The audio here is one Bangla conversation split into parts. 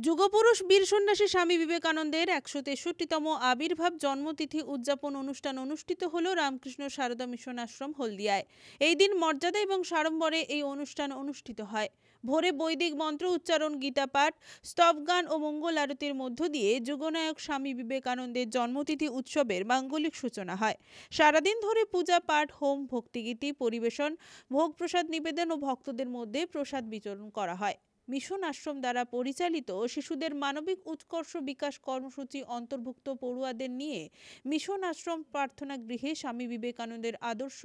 যুগপুরুষ বীর সন্ন্যাসী স্বামী বিবেকানন্দের ১৬৩তম আবির্ভাব জন্মতিথি উদযাপন অনুষ্ঠান অনুষ্ঠিত হল রামকৃষ্ণ সারদা মিশন আশ্রম হলদিয়ায়। এই দিন মর্যাদা এবং সাড়ম্বরে এই অনুষ্ঠান অনুষ্ঠিত হয়। ভোরে বৈদিক মন্ত্র উচ্চারণ, গীতা পাঠ, স্তবগান ও মঙ্গল আরতির মধ্য দিয়ে যুগনায়ক স্বামী বিবেকানন্দের জন্মতিথি উৎসবের মাঙ্গলিক সূচনা হয়। সারাদিন ধরে পূজা পাঠ, হোম, ভক্তিগীতি পরিবেশন, ভোগ প্রসাদ নিবেদন ও ভক্তদের মধ্যে প্রসাদ বিতরণ করা হয়। মিশন আশ্রম দ্বারা পরিচালিত শিশুদের মানবিক উৎকর্ষ বিকাশ কর্মসূচি অন্তর্ভুক্ত পড়ুয়াদের নিয়ে মিশন আশ্রম প্রার্থনা গৃহে স্বামী বিবেকানন্দের আদর্শ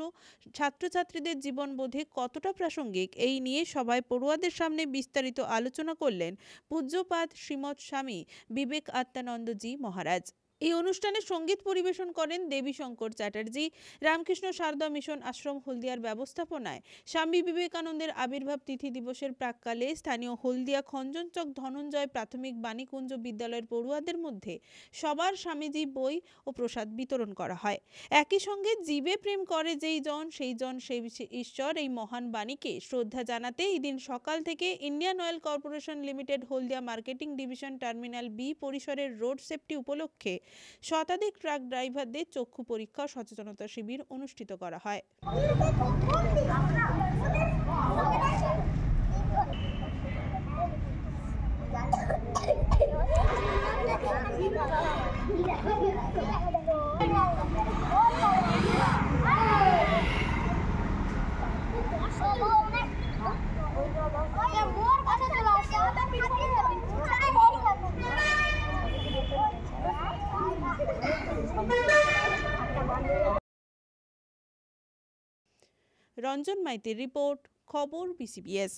ছাত্রছাত্রীদের জীবনবোধে কতটা প্রাসঙ্গিক এই নিয়ে সভায় পড়ুয়াদের সামনে বিস্তারিত আলোচনা করলেন পূজ্যপাদ শ্রীমৎ স্বামী বিবেক আত্মানন্দজি মহারাজ। এই অনুষ্ঠানে সঙ্গীত পরিবেশন করেন দেবী শঙ্কর চ্যাটার্জি। রামকৃষ্ণ সারদা মিশন আশ্রম হলদিয়ার ব্যবস্থাপনায় স্বামী বিবেকানন্দের আবির্ভাব তিথি দিবসের প্রাক্কালে স্থানীয় হলদিয়া খঞ্জনচক ধনঞ্জয় প্রাথমিক বাণীকুঞ্জ বিদ্যালয়ের পড়ুয়াদের মধ্যে সবার স্বামীজি বই ও প্রসাদ বিতরণ করা হয়। একই সঙ্গে জীবে প্রেম করে যেই জন সেই জন সেই ঈশ্বর এই মহান বাণীকে শ্রদ্ধা জানাতে এই দিন সকাল থেকে ইন্ডিয়ান অয়েল কর্পোরেশন লিমিটেড হলদিয়া মার্কেটিং ডিভিশন টার্মিনাল বি পরিসরের রোড সেফটি উপলক্ষে শতাধিক ট্রাক ড্রাইভারদের চক্ষু পরীক্ষা সচেতনতা শিবির অনুষ্ঠিত করা হয়। রঞ্জন মাইতির রিপোর্ট, খবর BCBS।